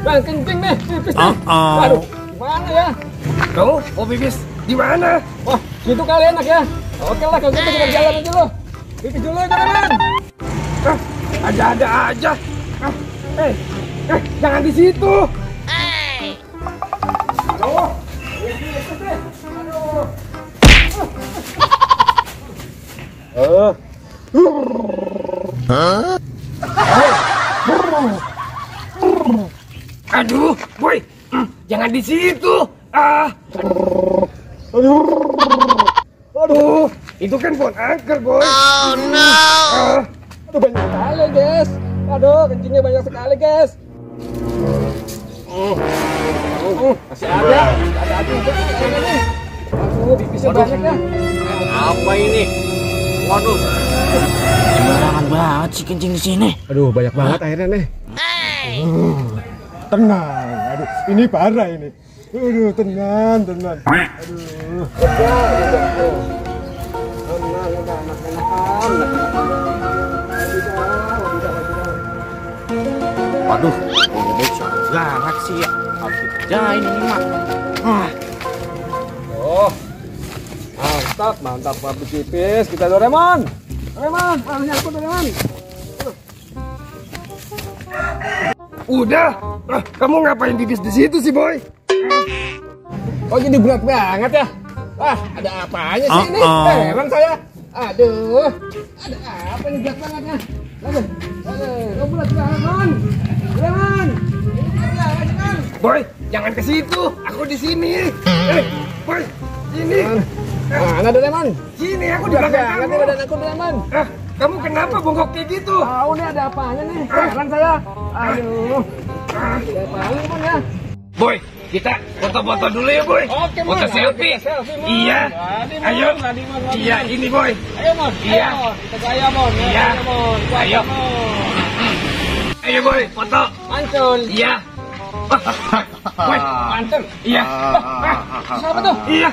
Bang, kencing nih, pipis nih. Aduh, gimana ya? Kamu mau pipis di mana? Wah, gitu kali enak ya. Oke lah, kalau gitu kita jalan aja lo. Pipis dulu ya, teman. Ada-ada aja. Jangan di situ. Aduh. Aduh, boy, jangan di situ. Aduh, itu kan pohon angker, boy. Oh no. Aduh, banyak sekali, guys. Aduh, kencingnya banyak sekali, guys. Masih ada juga nih. Aduh, pipisnya banyak ya. Apa ini? Waduh. Sembarangan banget sih kencing di sini. Aduh, banyak banget airnya nih. Tenang, aduh, ini parah ini. Aduh, tenang. Aduh. Waduh, ini banget sih ya. Jain ini mah. Oh, mantap pipis kita Doraemon. Harusnya aku Doraemon. Udah, kamu ngapain pipis di situ sih, boy? Oh, jadi berat banget ya? Wah, ada apanya sih ini? Heran saya. Aduh, ada apa nih berat banget ya? Aduh, berat banget, Doraemon. Ini berat banget kan? Boy, jangan ke situ. Aku di sini. Boy, sini. Mana Doraemon? Sini, aku di Berat belakang banget kamu. nih badan aku Doraemon. Kamu kenapa bongkok kayak gitu? Tahu nih ada apanya nih? Heran saya. Aduh, ada apanya Mon ya? Boy, kita foto-foto dulu ya, boy. Oke, Mon. Foto selfie. Kita selfie, Mon. Iya. Ayo. Iya, ini, boy. Ayo Mon. Iya. Kita gaya Mon. Iya. Ayo Mon. Ayo. Ayo, boy, foto. Mantul. Iya. Boy, Mantul. iya. Siapa tuh? Iya.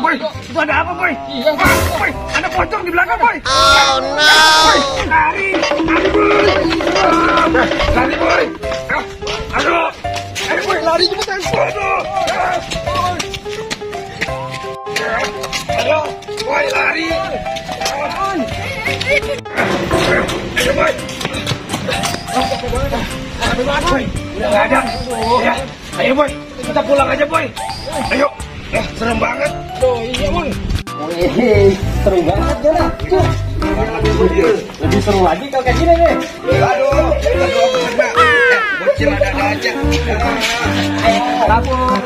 Boy, itu ada apa, boy? Iya. Boy, ada pocong di belakang, boy. Oh no. Boy, lari, boy. Lari, boy. Aduh. Ayo, boy, lari cepetan. Aduh. Aduh, boy, lari. Ayo, boy. Boy, udah nggak ada. Ya, ayo, boy, kita pulang aja, boy. Ayo. Serem banget. Tuh, iya Mon. Seru banget ya lah. Lebih seru lagi kalau kayak gini nih. Aduh, bocil ada aja. Kabur.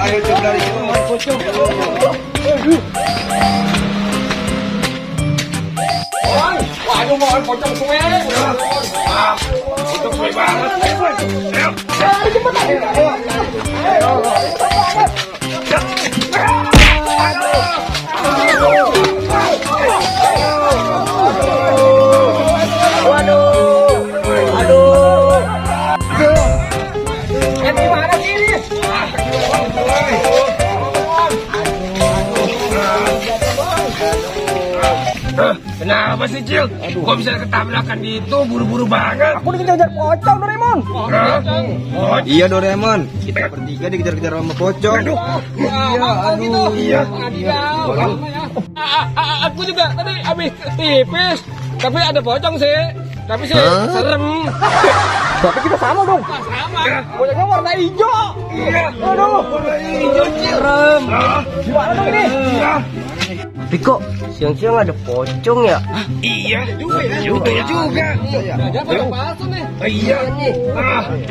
Ayo coba dari sini, pocong. Waduh, mohon pocong suwe. Pocong suwe banget. Kenapa sih, Cil? Kok bisa ketabrakan gitu? Buru-buru banget. Aku dikejar pocong Doraemon. Oh, Iya Doraemon, kita bertiga dikejar-kejar sama pocong. Iya. Aku juga tadi habis tipis, tapi ada pocong sih. Tapi sih serem. Tapi kita sama dong. Sama. Pocongnya warna hijau. Iya. Aduh, Warna hijau, Cil. serem. Gimana dong ini? Iya. Tapi kok siang-siang ada pocong ya? Iya, betul juga. Jangan pocong palsu nih. Iya nih.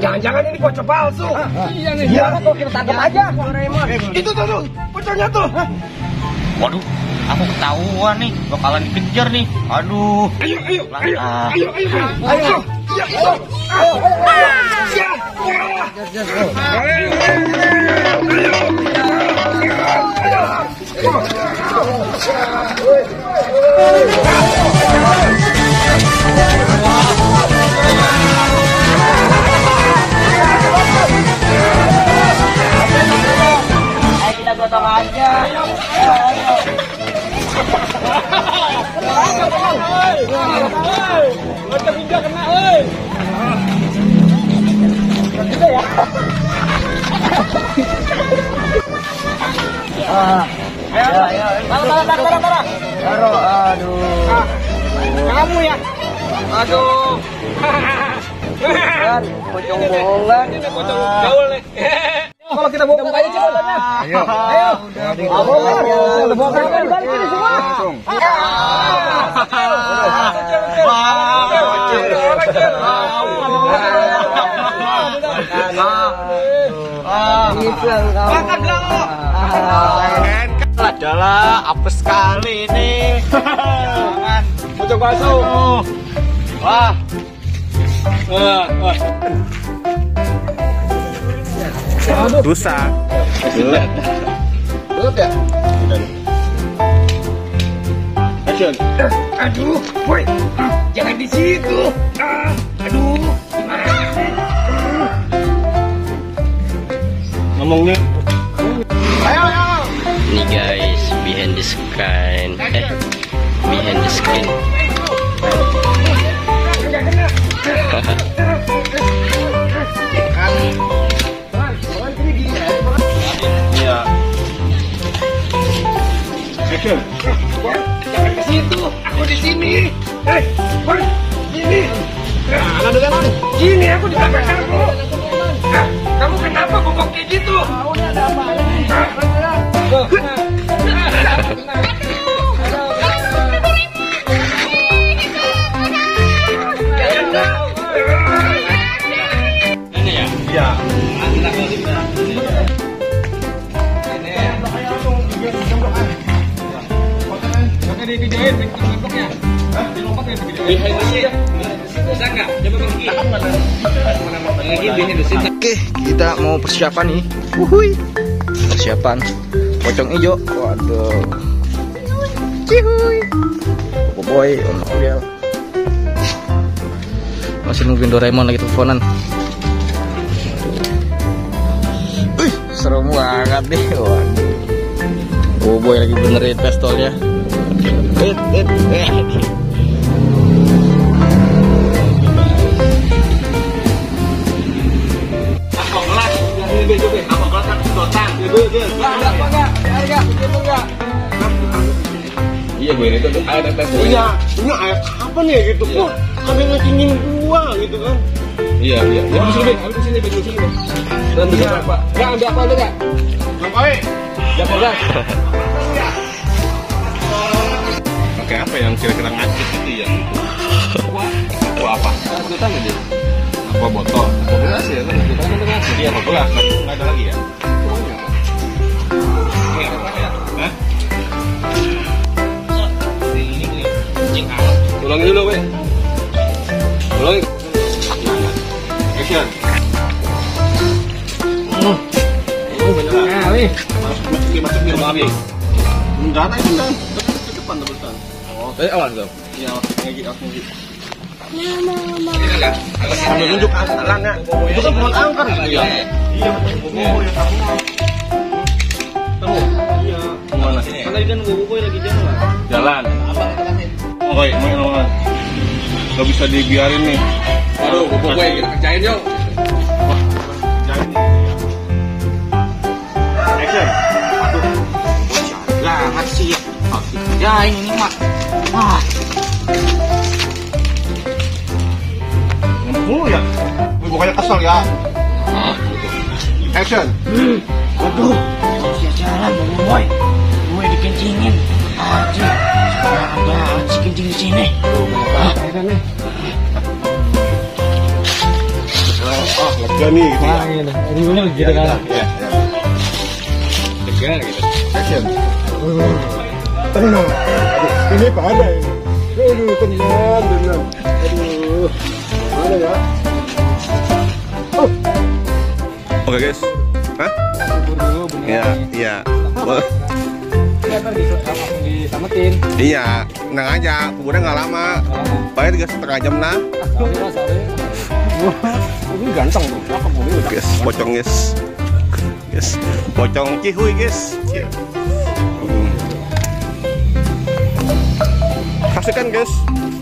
Jangan-jangan ini pocong palsu. Iya nih. Iya. Kok kita tangkap aja, Doraemon? Itu tuh, pocongnya tuh. Waduh, aku ketahuan nih, bakalan dikejar nih. Aduh. Ayo. Ayo. Ayo. Ya, ayo. Kita gotong aja. Macam injak kena, oi. Ayo. Taruh. Aduh. Kamu ya. Aduh. Kan, pocong bohongan. Ini pocong gaul nih. Kalau kita bongkar aja cepat. Ayo. Bongkar balik semua. Adalah apes sekali ini. Jangan. Pocong palsu. Wah. Rusak. Tutup ya? Action. Aduh, boy. Jangan di situ. Aduh. Ngomongnya. Nih guys, behind the screen, behind the screen. Iya. Action. Jangan ke situ. Aku di sini. Boy. Sini. Sini aku di belakang kamu. Kamu kenapa bongkok kayak gitu? Ini ya? Iya. Oke, divideoin bentuknya. Dilompat ya videoin. Bisa nggak? Coba pergi. Oke, kita mau persiapan nih. Persiapan pocong hijau. Waduh. Cihuy. Boy, Om Ariel. Masih nungguin Doraemon lagi teleponan. Serem banget nih. Waduh. Boy lagi benerin pistolnya. Iya gue itu tuh air tetes. Iya, ini air apa nih gitu kok? Ada yang ngecingin gua gitu kan? Iya. Ambil di sini, Dan berapa? Enggak ambil apa lu enggak? Ngapain? Berapa gas? Pakai apa yang kira-kira ngacit gitu ya? Wah apa? Sedotan aja. Apa botol? Apa gelas ya? Sedotan kan gelas. Iya, apa gelas? Nggak ada lagi ya? Ini apa ya? Hah? Ini cing alat. Ulangin dulu, weh. Ulangin. Action. Nah, weh. Masukin lagi. Enggak, enggak. Ke depan terusan. Awas dong. Iya, ngegi. Sambil nunjuk jalannya. Itu kan pohon angker gitu ya? Iya, betul. Iya. Kemana? Kan tadi kan boboiboy lagi jalan. Jalan. Oi, main. Gak bisa dibiarin nih. Waduh, boboiboy kita kerjain yuk. Jalan nih. Action. Banget sih. Ya ini mah. Wah. Ngemu ya? Wih, pokoknya kesel ya. Action. Waduh. Sia jalan boy. Gue dikencingin. Anjir, sembarangan banget si kencing di sini. Akhirnya nih. Lega nih gitu ya. Ini bener gitu kan. Ya. Lega gitu. Action. Tenang. Aduh, ini parah ini. Aduh, tenang. Aduh. Mana ya? Oke guys. Hah? Iya. Diselamatin. Iya, tenang aja, kuburnya nggak lama. Paling 3,5 jam nah. Ini ganteng tuh. Guys, pocong guys. Guys, pocong cihuy guys. Saksikan guys.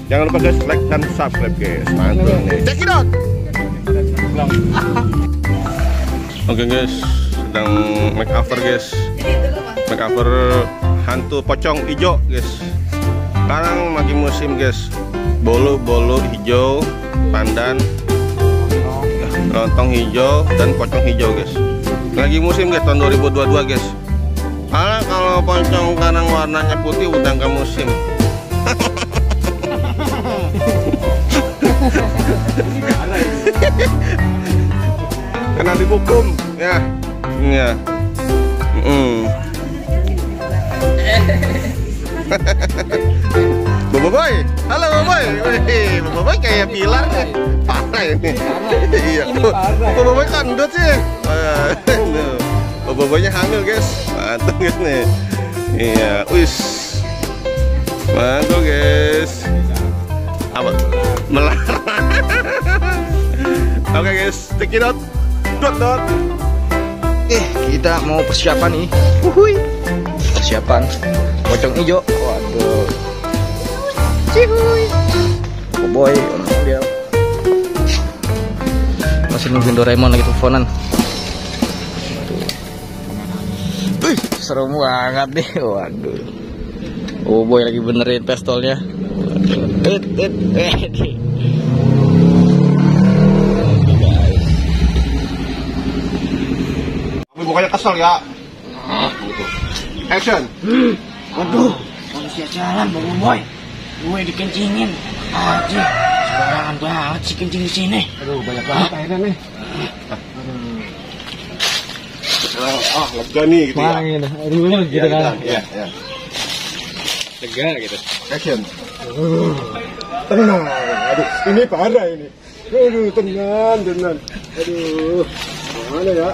Jangan lupa guys, like dan subscribe guys. Mantap nih. Check it out. Oke guys, sedang make over guys. Make over hantu pocong hijau guys. Sekarang lagi musim guys. Bolu hijau, pandan, lontong hijau dan pocong hijau guys. Lagi musim guys tahun 2022 guys. Karena kalau pocong sekarang warnanya putih udah nggak musim. Kena dihukum ya. Iya. Boboiboy, halo Boboiboy. Wih, Boboiboy kayak pilar nih. Parah ini. Iya. Boboiboy kandut sih. Boboiboynya hamil guys. Mantap guys nih. Iya, wis. Mantap guys. Apa? Melarang. Oke guys, check it out. Dot. Kita mau persiapan nih. Persiapan pocong hijau. Waduh. Cihuy. Boy, dia masih nungguin Doraemon lagi teleponan. Wih, serem banget nih. Waduh. Boy lagi benerin pistolnya. Pokoknya kesel ya. Action. Waduh, manusia jalan Bang Boy. Gue dikencingin. Anjir, sembarangan banget sih kencing di sini. Aduh, banyak banget akhirnya nih. Lega nih gitu ya. Ini bener gitu kan. Ya. Lega gitu. Action. Tenang. Aduh, ini parah ini. Aduh, tenang. Aduh. Mana ya?